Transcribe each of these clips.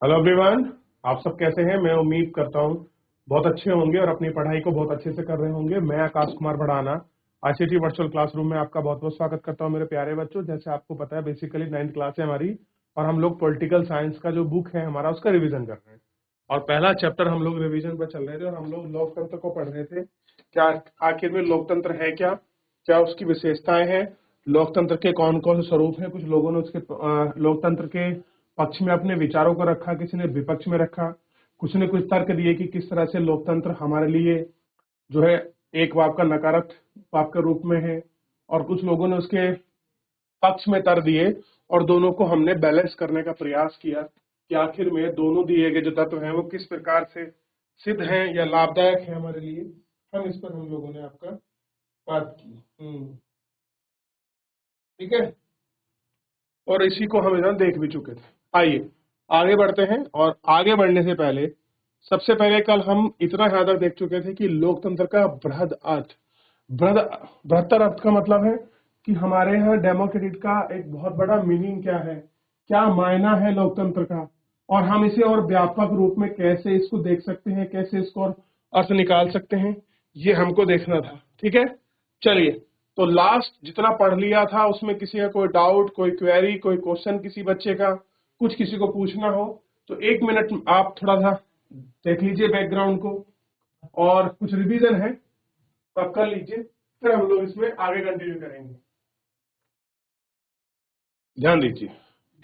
Hello everyone. आप सब कैसे हैं? मैं उम्मीद करता हूं बहुत अच्छे होंगे और अपनी पढ़ाई को बहुत अच्छे से कर रहे होंगे। मैं Akash Kumar Bhadana ICT virtual classroom में आपका बहुत बहुत स्वागत करता हूं मेरे प्यारे बच्चों। जैसे आपको पता है बेसिकली 9th क्लास है हमारी और हम लोग पॉलिटिकल साइंस का जो बुक है हमारा उसका रिवीजन कर रहे हैं। और पहला चैप्टर हम लोग रिवीजन पर चल रहे थे और हम लोग लोकतंत्र को पढ़ रहे थे। क्या आखिर में लोकतंत्र है क्या, क्या उसकी विशेषताएं हैं, लोकतंत्र के कौन कौन से स्वरूप हैं। कुछ लोगों ने उसके लोकतंत्र के पक्ष में अपने विचारों को रखा, किसी ने विपक्ष में रखा, कुछ ने कुछ तर्क दिए कि किस तरह से लोकतंत्र हमारे लिए जो है एक वाप का नकारात्मक वाप के रूप में है, और कुछ लोगों ने उसके पक्ष में तर्क दिए और दोनों को हमने बैलेंस करने का प्रयास किया कि आखिर में दोनों दिए गए जो तत्व हैं वो किस प्रकार से सिद्ध हैं या लाभदायक है हमारे लिए। इस पर हम लोगों ने आपका बात की। ठीक है, और इसी को हम इधर देख भी चुके थे। आइए आगे बढ़ते हैं, और आगे बढ़ने से पहले सबसे पहले कल हम इतना यहाँ तक देख चुके थे कि लोकतंत्र का बृहद अर्थ, बृहत्तर अर्थ का मतलब है कि हमारे यहाँ डेमोक्रेट का एक बहुत बड़ा मीनिंग क्या है, क्या मायना है लोकतंत्र का, और हम इसे और व्यापक रूप में कैसे इसको देख सकते हैं, कैसे इसको और अर्थ निकाल सकते हैं, ये हमको देखना था। ठीक है, चलिए। तो लास्ट जितना पढ़ लिया था उसमें किसी का कोई डाउट, कोई क्वेरी, कोई क्वेश्चन, किसी बच्चे का कुछ किसी को पूछना हो तो 1 मिनट आप थोड़ा सा देख लीजिए बैकग्राउंड को, और कुछ रिवीजन है तो आप कर लीजिए, फिर हम लोग इसमें आगे कंटिन्यू करेंगे। ध्यान दीजिए,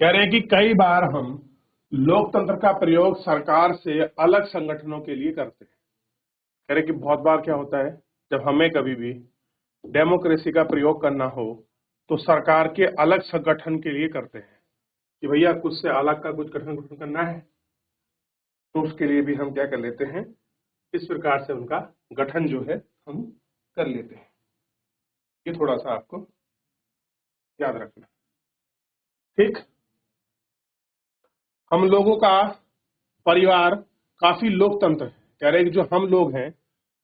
कह रहे हैं कि कई बार हम लोकतंत्र का प्रयोग सरकार से अलग संगठनों के लिए करते हैं। कह रहे हैं कि बहुत बार क्या होता है, जब हमें कभी भी डेमोक्रेसी का प्रयोग करना हो तो सरकार के अलग संगठन के लिए करते हैं कि भैया कुछ से अलग का कुछ गठन करना है, तो उसके लिए भी हम क्या कर लेते हैं, इस प्रकार से उनका गठन जो है हम कर लेते हैं। ये थोड़ा सा आपको याद रखना। ठीक, हम लोगों का परिवार काफी लोकतंत्र है। कह रहे हैं कि जो हम लोग हैं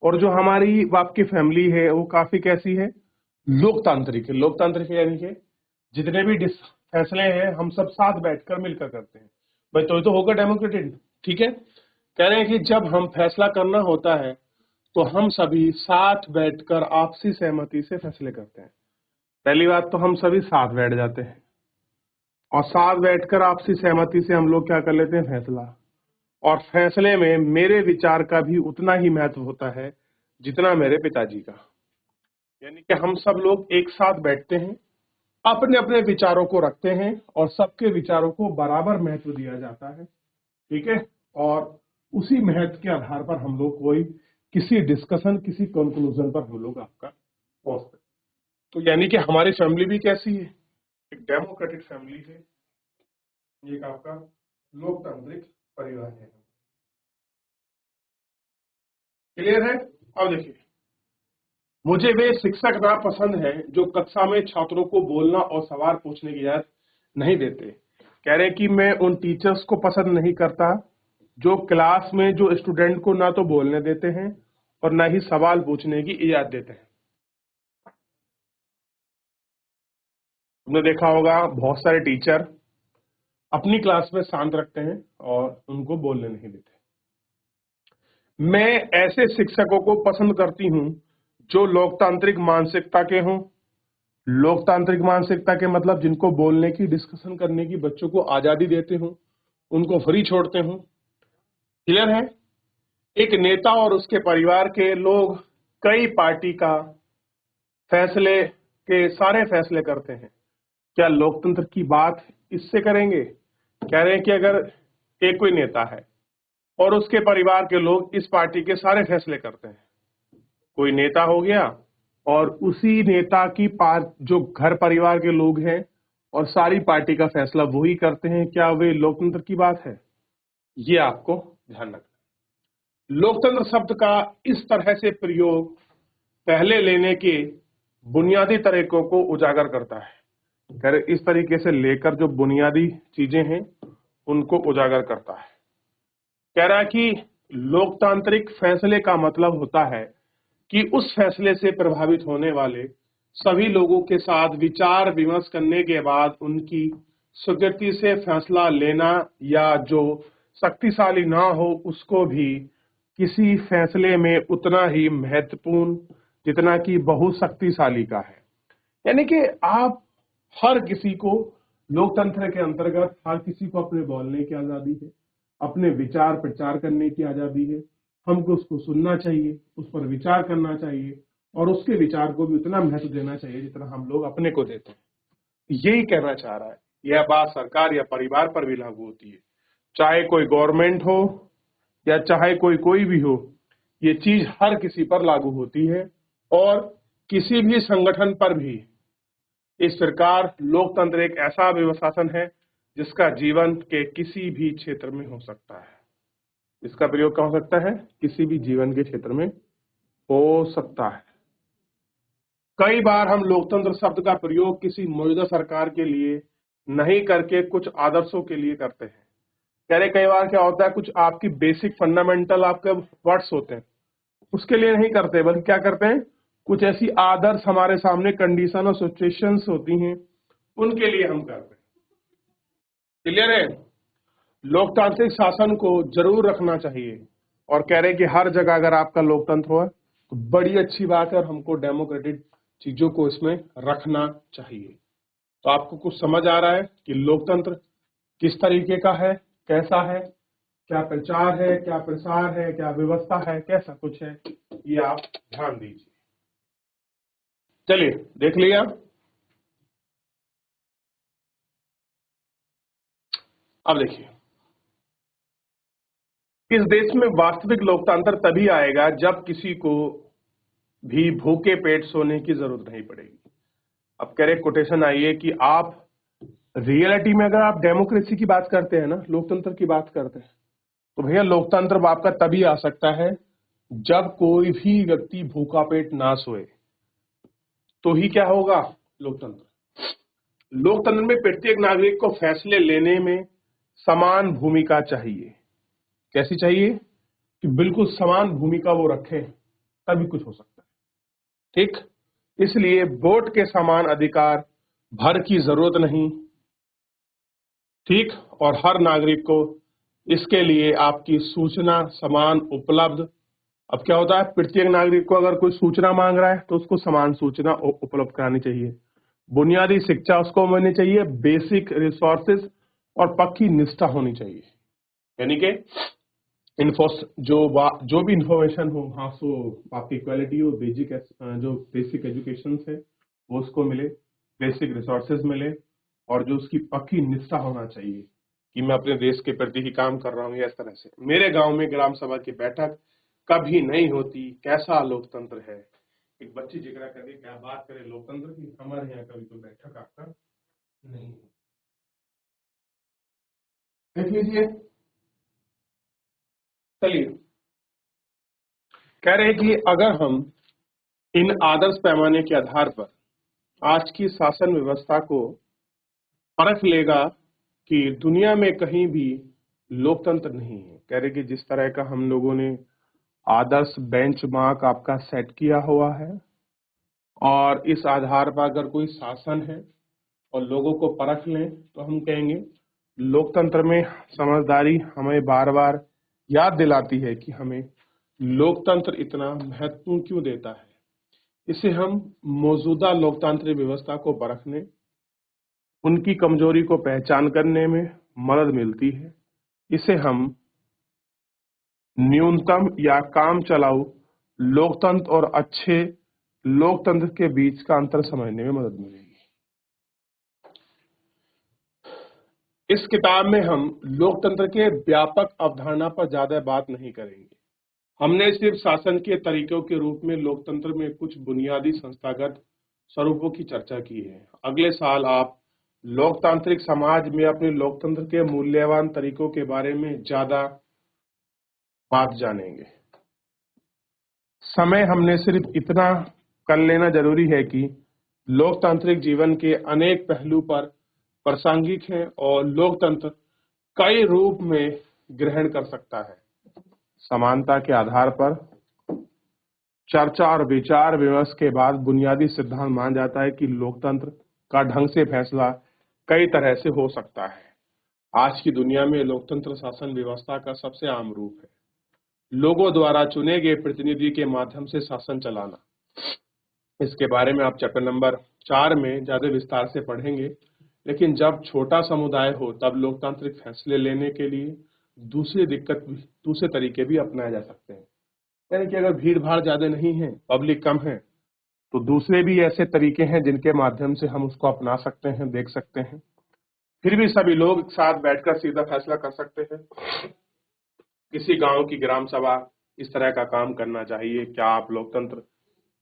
और जो हमारी बाप की फैमिली है वो काफी कैसी है, लोकतांत्रिक है। लोकतांत्रिक यानी कि जितने भी फैसले हैं हम सब साथ बैठकर मिलकर करते हैं। भाई तो ये तो होगा डेमोक्रेटिक। ठीक है, कह रहे हैं कि जब हम फैसला करना होता है तो हम सभी साथ बैठकर आपसी सहमति से फैसले करते हैं। पहली बात तो हम सभी साथ बैठ जाते हैं और साथ बैठकर आपसी सहमति से हम लोग क्या कर लेते हैं, फैसला। और फैसले में मेरे विचार का भी उतना ही महत्व होता है जितना मेरे पिताजी का। यानी कि हम सब लोग एक साथ बैठते हैं, अपने अपने विचारों को रखते हैं और सबके विचारों को बराबर महत्व दिया जाता है। ठीक है, और उसी महत्व के आधार पर हम लोग कोई किसी डिस्कशन, किसी कंक्लूजन पर हम लोग आपका पहुंचते हैं। तो यानी कि हमारी फैमिली भी कैसी है, एक डेमोक्रेटिक फैमिली है, एक आपका लोकतांत्रिक परिवार है। क्लियर है? अब देखिए, मुझे वे शिक्षक ना पसंद है जो कक्षा में छात्रों को बोलना और सवाल पूछने की इजाजत नहीं देते। कह रहे कि मैं उन टीचर्स को पसंद नहीं करता जो क्लास में जो स्टूडेंट को ना तो बोलने देते हैं और ना ही सवाल पूछने की इजाजत देते हैं। तुमने देखा होगा बहुत सारे टीचर अपनी क्लास में शांत रखते हैं और उनको बोलने नहीं देते। मैं ऐसे शिक्षकों को पसंद करती हूं जो लोकतांत्रिक मानसिकता के हों। लोकतांत्रिक मानसिकता के मतलब जिनको बोलने की, डिस्कशन करने की, बच्चों को आजादी देते हो, उनको फ्री छोड़ते हो। क्लियर है? एक नेता और उसके परिवार के लोग कई पार्टी का फैसले के सारे फैसले करते हैं। क्या लोकतंत्र की बात इससे करेंगे? कह रहे हैं कि अगर एक कोई नेता है और उसके परिवार के लोग इस पार्टी के सारे फैसले करते हैं, कोई नेता हो गया और उसी नेता की जो घर परिवार के लोग हैं और सारी पार्टी का फैसला वही करते हैं, क्या वे लोकतंत्र की बात है? ये आपको ध्यान रखना। लोकतंत्र शब्द का इस तरह से प्रयोग पहले लेने के बुनियादी तरीकों को उजागर करता है। इस तरीके से लेकर जो बुनियादी चीजें हैं उनको उजागर करता है। कह रहा है कि लोकतांत्रिक फैसले का मतलब होता है कि उस फैसले से प्रभावित होने वाले सभी लोगों के साथ विचार विमर्श करने के बाद उनकी स्वीकृति से फैसला लेना, या जो शक्तिशाली ना हो उसको भी किसी फैसले में उतना ही महत्वपूर्ण जितना कि बहुत शक्तिशाली का है। यानी कि आप हर किसी को, लोकतंत्र के अंतर्गत हर किसी को अपने बोलने की आजादी है, अपने विचार प्रचार करने की आजादी है। हमको उसको सुनना चाहिए, उस पर विचार करना चाहिए और उसके विचार को भी उतना महत्व देना चाहिए जितना हम लोग अपने को देते हैं। यही कहना चाह रहा है। यह बात सरकार या परिवार पर भी लागू होती है, चाहे कोई गवर्नमेंट हो या चाहे कोई भी हो, ये चीज हर किसी पर लागू होती है। और किसी भी संगठन पर भी इस प्रकार लोकतंत्र एक ऐसा व्यवस्थासन है जिसका जीवन के किसी भी क्षेत्र में हो सकता है। इसका प्रयोग कहाँ हो सकता है? किसी भी जीवन के क्षेत्र में हो सकता है। कई बार हम लोकतंत्र शब्द का प्रयोग किसी मौजूदा सरकार के लिए नहीं करके कुछ आदर्शों के लिए करते हैं। कई बार क्या होता है, कुछ आपकी बेसिक फंडामेंटल आपके वर्ड्स होते हैं, उसके लिए नहीं करते, बल्कि क्या करते हैं, कुछ ऐसी आदर्श हमारे सामने कंडीशन और सिचुएशंस होती हैं, उनके लिए हम करते हैं। क्लियर है? लोकतांत्रिक शासन को जरूर रखना चाहिए और कह रहे कि हर जगह अगर आपका लोकतंत्र हो तो बड़ी अच्छी बात है और हमको डेमोक्रेटिक चीजों को इसमें रखना चाहिए। तो आपको कुछ समझ आ रहा है कि लोकतंत्र किस तरीके का है, कैसा है, क्या प्रचार है, क्या प्रसार है, क्या व्यवस्था है, कैसा कुछ है, ये आप ध्यान दीजिए। चलिए देख लिया। अब देखिए, इस देश में वास्तविक लोकतंत्र तभी आएगा जब किसी को भी भूखे पेट सोने की जरूरत नहीं पड़ेगी। अब कह रहे कोटेशन आई है कि आप रियलिटी में अगर आप डेमोक्रेसी की बात करते हैं ना, लोकतंत्र की बात करते हैं, तो भैया लोकतंत्र आपका तभी आ सकता है जब कोई भी व्यक्ति भूखा पेट ना सोए, तो ही क्या होगा लोकतंत्र। लोकतंत्र में प्रत्येक नागरिक को फैसले लेने में समान भूमिका चाहिए। कैसी चाहिए? कि बिल्कुल समान भूमिका वो रखे, तभी कुछ हो सकता है। ठीक, इसलिए वोट के समान अधिकार भर की जरूरत नहीं। ठीक, और हर नागरिक को इसके लिए आपकी सूचना समान उपलब्ध। अब क्या होता है, प्रत्येक नागरिक को अगर कोई सूचना मांग रहा है तो उसको समान सूचना उपलब्ध करानी चाहिए। बुनियादी शिक्षा उसको मिलनी चाहिए, बेसिक रिसोर्सेज और पक्की निष्ठा होनी चाहिए। यानी कि इन्फो जो भी इंफॉर्मेशन हो, हाँ, सो आपकी क्वालिटी हो, जो बेसिक एजुकेशन है वो उसको मिले, बेसिक रिसोर्सेज मिले और जो उसकी पक्की निष्ठा होना चाहिए कि मैं अपने देश के प्रति ही काम कर रहा हूँ। इस तरह से मेरे गांव में ग्राम सभा की बैठक कभी नहीं होती। कैसा लोकतंत्र है। एक बच्ची जिक्र करके क्या बात करे लोकतंत्र की, हमारे यहाँ कभी कोई बैठक आपका नहीं। देख लीजिए। चलिए, कह रहे कि अगर हम इन आदर्श पैमाने के आधार पर आज की शासन व्यवस्था को परख लेगा कि दुनिया में कहीं भी लोकतंत्र नहीं है। कह रहे कि जिस तरह का हम लोगों ने आदर्श बेंचमार्क आपका सेट किया हुआ है और इस आधार पर अगर कोई शासन है और लोगों को परख लें तो हम कहेंगे लोकतंत्र में समझदारी हमें बार बार याद दिलाती है कि हमें लोकतंत्र इतना महत्वपूर्ण क्यों देता है। इसे हम मौजूदा लोकतांत्रिक व्यवस्था को परखने, उनकी कमजोरी को पहचान करने में मदद मिलती है। इसे हम न्यूनतम या काम चलाऊ लोकतंत्र और अच्छे लोकतंत्र के बीच का अंतर समझने में मदद मिलेगी। इस किताब में हम लोकतंत्र के व्यापक अवधारणा पर ज्यादा बात नहीं करेंगे। हमने सिर्फ शासन के तरीकों के रूप में लोकतंत्र में कुछ बुनियादी संस्थागत स्वरूपों की चर्चा की है। अगले साल आप लोकतांत्रिक समाज में अपने लोकतंत्र के मूल्यवान तरीकों के बारे में ज्यादा बात जानेंगे। समय हमने सिर्फ इतना कर लेना जरूरी है कि लोकतांत्रिक जीवन के अनेक पहलू पर प्रासंगिक हैं और लोकतंत्र कई रूप में ग्रहण कर सकता है। समानता के आधार पर चर्चा और विचार विमर्श के बाद बुनियादी सिद्धांत मान जाता है कि लोकतंत्र का ढंग से फैसला कई तरह से हो सकता है आज की दुनिया में लोकतंत्र शासन व्यवस्था का सबसे आम रूप है। लोगों द्वारा चुने गए प्रतिनिधि के माध्यम से शासन चलाना। इसके बारे में आप चैप्टर नंबर 4 में ज्यादा विस्तार से पढ़ेंगे। लेकिन जब छोटा समुदाय हो तब लोकतांत्रिक फैसले लेने के लिए दूसरे तरीके भी अपनाए जा सकते हैं। यानी कि अगर भीड़ भाड़ ज्यादा नहीं है, पब्लिक कम है, तो दूसरे भी ऐसे तरीके हैं जिनके माध्यम से हम उसको अपना सकते हैं, देख सकते हैं। फिर भी सभी लोग साथ बैठकर सीधा फैसला कर सकते हैं। किसी गांव की ग्राम सभा इस तरह का काम करना चाहिए। क्या आप लोकतंत्र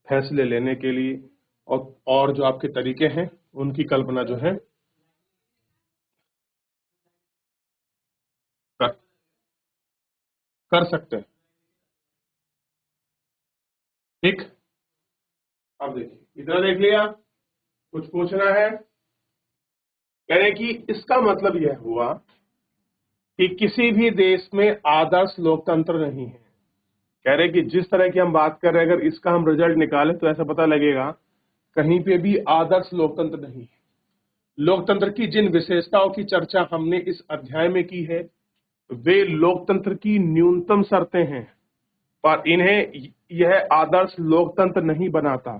फैसले लेने के लिए और जो आपके तरीके हैं उनकी कल्पना जो है कर, कर सकते हैं। ठीक, अब देखिए, इतना देख लिया, कुछ पूछना है? कह रहे कि इसका मतलब यह हुआ कि किसी भी देश में आदर्श लोकतंत्र नहीं है। कह रहे कि जिस तरह की हम बात कर रहे हैं, अगर इसका हम रिजल्ट निकालें तो ऐसा पता लगेगा कहीं पे भी आदर्श लोकतंत्र नहीं है। लोकतंत्र की जिन विशेषताओं की चर्चा हमने इस अध्याय में की है वे लोकतंत्र की न्यूनतम शर्तें हैं, पर इन्हें यह आदर्श लोकतंत्र नहीं बनाता।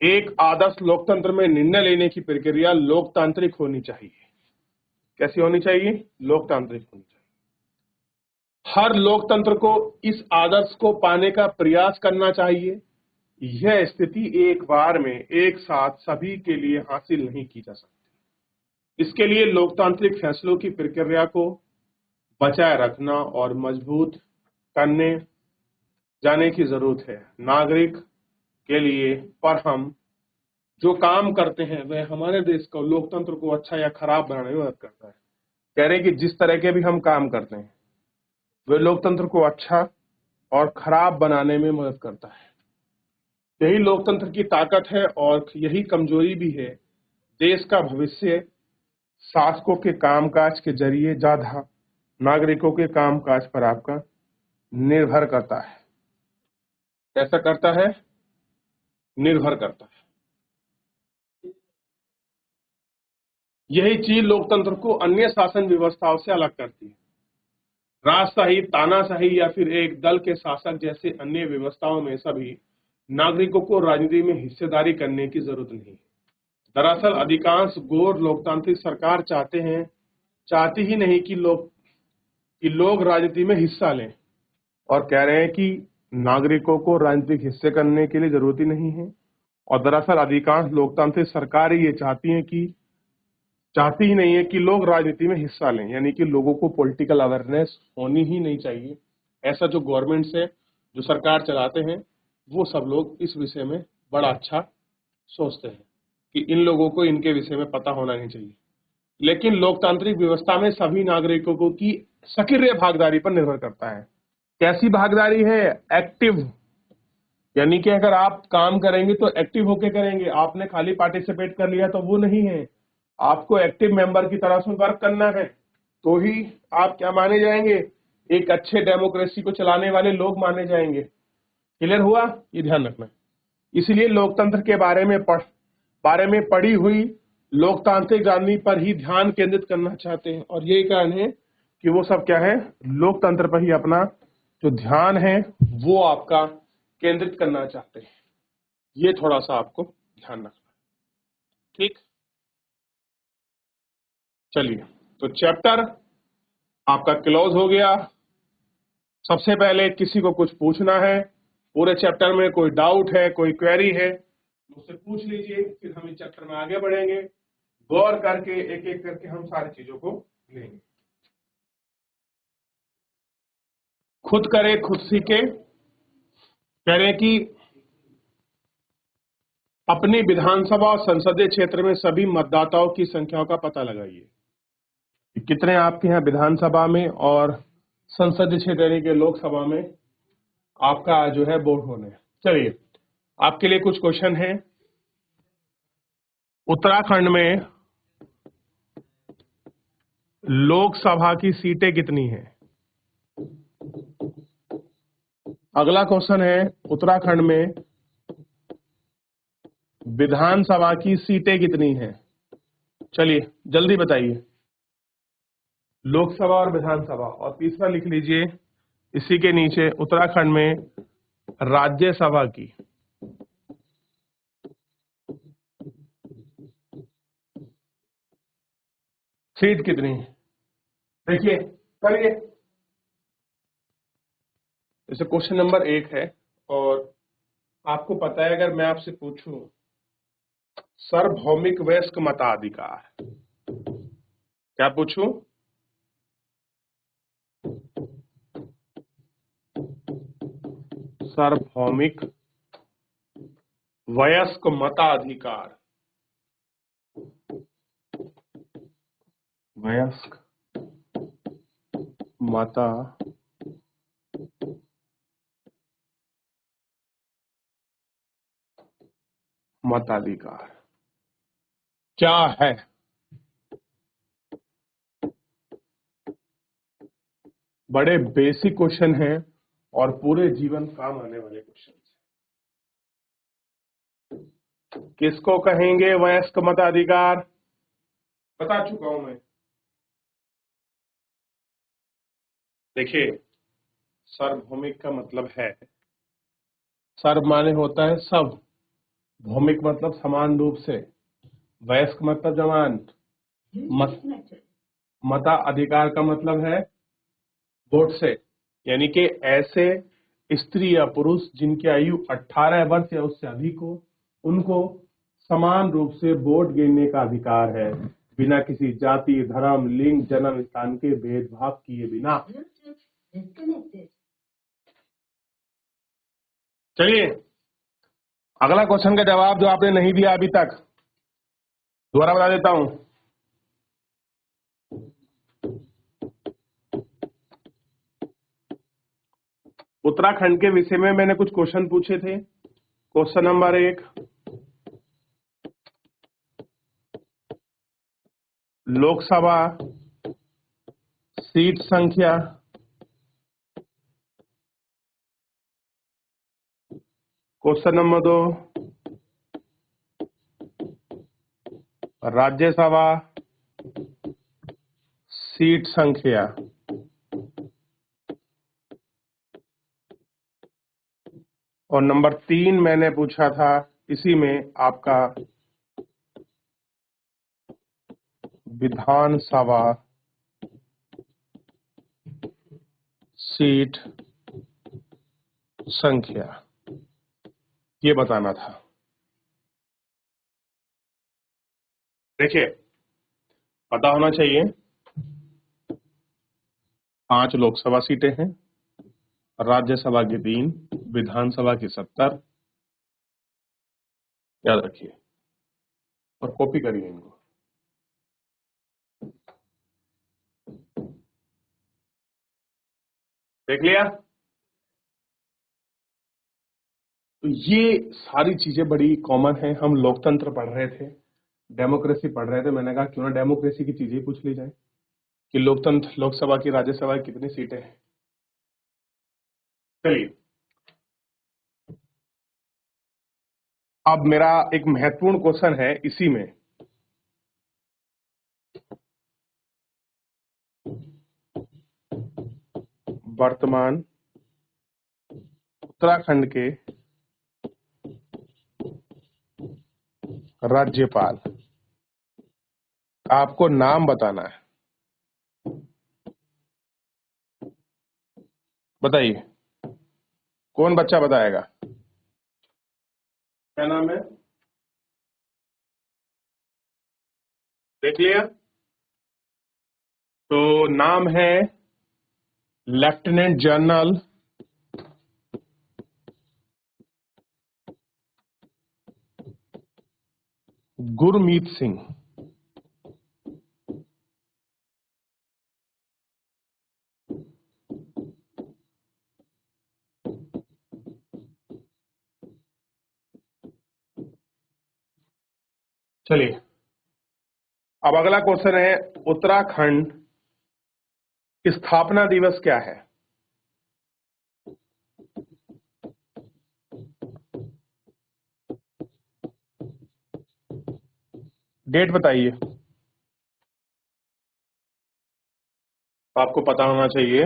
एक आदर्श लोकतंत्र में निर्णय लेने की प्रक्रिया लोकतांत्रिक होनी चाहिए। कैसी होनी चाहिए? लोकतांत्रिक होनी चाहिए। हर लोकतंत्र को इस आदर्श को पाने का प्रयास करना चाहिए। यह स्थिति एक बार में एक साथ सभी के लिए हासिल नहीं की जा सकती। इसके लिए लोकतांत्रिक फैसलों की प्रक्रिया को बचाए रखना और मजबूत करने जाने की जरूरत है। नागरिक के लिए पर हम जो काम करते हैं वह हमारे देश को लोकतंत्र को अच्छा या खराब बनाने में मदद करता है। कह रहे हैं कि जिस तरह के भी हम काम करते हैं वह लोकतंत्र को अच्छा और खराब बनाने में मदद करता है। यही लोकतंत्र की ताकत है और यही कमजोरी भी है। देश का भविष्य शासकों के कामकाज के जरिए ज्यादा नागरिकों के कामकाज पर आपका निर्भर करता है। कैसा करता है? निर्भर करता है। यही चीज लोकतंत्र को अन्य शासन व्यवस्थाओं से अलग करती है। राजशाही, तानाशाही या फिर एक दल के शासक जैसे अन्य व्यवस्थाओं में सभी नागरिकों को राजनीति में हिस्सेदारी करने की जरूरत नहीं है। दरअसल अधिकांश गैर लोकतांत्रिक सरकार चाहती ही नहीं कि लोग राजनीति में हिस्सा लें, और कह रहे हैं कि नागरिकों को राजनीतिक हिस्से करने के लिए जरूरत ही नहीं है। और दरअसल अधिकांश लोकतांत्रिक सरकारें ये चाहती ही नहीं है कि लोग राजनीति में हिस्सा लें, यानी कि लोगों को पॉलिटिकल अवेयरनेस होनी ही नहीं चाहिए। ऐसा जो गवर्नमेंट है, जो सरकार चलाते हैं, वो सब लोग इस विषय में बड़ा अच्छा सोचते हैं कि इन लोगों को इनके विषय में पता होना नहीं चाहिए। लेकिन लोकतांत्रिक व्यवस्था में सभी नागरिकों को की सक्रिय भागीदारी पर निर्भर करता है। कैसी भागीदारी है? एक्टिव, यानी कि अगर आप काम करेंगे तो एक्टिव होके करेंगे। आपने खाली पार्टिसिपेट कर लिया तो वो नहीं है। आपको एक्टिव मेंबर की तरह से वर्क करना है, तो ही आप क्या माने जाएंगे? एक अच्छे डेमोक्रेसी को चलाने वाले लोग माने जाएंगे। क्लियर हुआ? ये ध्यान रखना। इसलिए लोकतंत्र के बारे में पढ़ी हुई लोकतांत्रिक राजनीति पर ही ध्यान केंद्रित करना चाहते हैं, और यही कारण है कि वो सब क्या है, लोकतंत्र पर ही अपना जो ध्यान है वो आपका केंद्रित करना चाहते हैं। ये थोड़ा सा आपको ध्यान रखना। ठीक, चलिए, तो चैप्टर आपका क्लोज हो गया। सबसे पहले किसी को कुछ पूछना है, पूरे चैप्टर में कोई डाउट है, कोई क्वेरी है, मुझसे पूछ लीजिए। फिर हम इस चैप्टर में आगे बढ़ेंगे, गौर करके एक एक करके हम सारी चीजों को लेंगे। खुद करे खुद सीखे। कह रहे हैं कि अपनी विधानसभा और संसदीय क्षेत्र में सभी मतदाताओं की संख्याओं का पता लगाइए। कितने आपके यहाँ विधानसभा में और संसदीय क्षेत्र यानी कि लोकसभा में आपका जो है वोट होने हैं। चलिए, आपके लिए कुछ क्वेश्चन है। उत्तराखंड में लोकसभा की सीटें कितनी हैं? अगला क्वेश्चन है, उत्तराखंड में विधानसभा की सीटें कितनी हैं? चलिए जल्दी बताइए। लोकसभा और विधानसभा, और तीसरा लिख लीजिए इसी के नीचे उत्तराखंड में राज्यसभा की सीट कितनी है। देखिए, करिए। जैसे क्वेश्चन नंबर 1 है, और आपको पता है अगर मैं आपसे पूछूं सार्वभौमिक वयस्क मताधिकार, क्या पूछूं? सार्वभौमिक वयस्क मताधिकार, वयस्क मताधिकार क्या है? बड़े बेसिक क्वेश्चन हैं और पूरे जीवन काम आने वाले क्वेश्चन। किसको कहेंगे वयस्क मताधिकार? बता चुका हूं मैं। देखिए, सार्वभौमिक का मतलब है, सर्व माने होता है सब, भौमिक मतलब समान रूप से, वयस्क मतलब जवान, मत मता अधिकार का मतलब है वोट से, यानी कि ऐसे स्त्री या पुरुष जिनकी आयु 18 वर्ष या उससे अधिक हो, उनको समान रूप से वोट गिनने का अधिकार है, बिना किसी जाति, धर्म, लिंग, जन्म स्थान के भेदभाव किए बिना। चलिए, अगला क्वेश्चन का जवाब जो आपने नहीं दिया अभी तक, दोबारा बता देता हूं। उत्तराखंड के विषय में मैंने कुछ क्वेश्चन पूछे थे। क्वेश्चन नंबर 1, लोकसभा सीट संख्या। क्वेश्चन नंबर 2, राज्यसभा सीट संख्या। और नंबर 3 मैंने पूछा था इसी में आपका विधानसभा सीट संख्या, ये बताना था। देखिए, पता होना चाहिए 5 लोकसभा सीटें हैं, राज्यसभा की 3, विधानसभा की 70। याद रखिए और कॉपी करिए इनको। देख लिया? तो ये सारी चीजें बड़ी कॉमन है। हम लोकतंत्र पढ़ रहे थे, डेमोक्रेसी पढ़ रहे थे, मैंने कहा क्यों ना डेमोक्रेसी की चीजें पूछ ली जाए कि लोकतंत्र, लोकसभा की, राज्यसभा की कितनी सीटें हैं। चलिए, अब मेरा एक महत्वपूर्ण क्वेश्चन है इसी में। वर्तमान उत्तराखंड के राज्यपाल, आपको नाम बताना है। बताइए, कौन बच्चा बताएगा? क्या नाम है? देख लिया? तो नाम है लेफ्टिनेंट जनरल गुरमीत सिंह। चलिए, अब अगला क्वेश्चन है, उत्तराखंड स्थापना दिवस क्या है? डेट बताइए। तो आपको पता होना चाहिए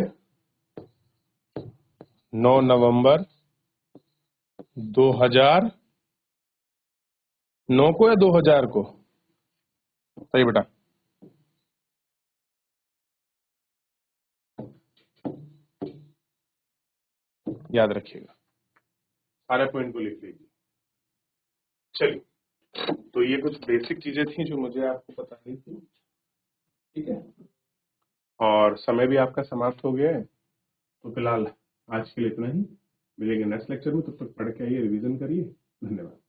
9 नवंबर 2009 को या 2000 को? सही बेटा। याद रखिएगा, सारे पॉइंट को लिख लीजिए। चलिए, तो ये कुछ बेसिक चीजें थी जो मुझे आपको बतानी थी, ठीक है। और समय भी आपका समाप्त हो गया है, तो फिलहाल आज के लिए इतना ही। मिलेंगे नेक्स्ट लेक्चर में, तब तक पढ़ के आइए, रिवीजन करिए। धन्यवाद।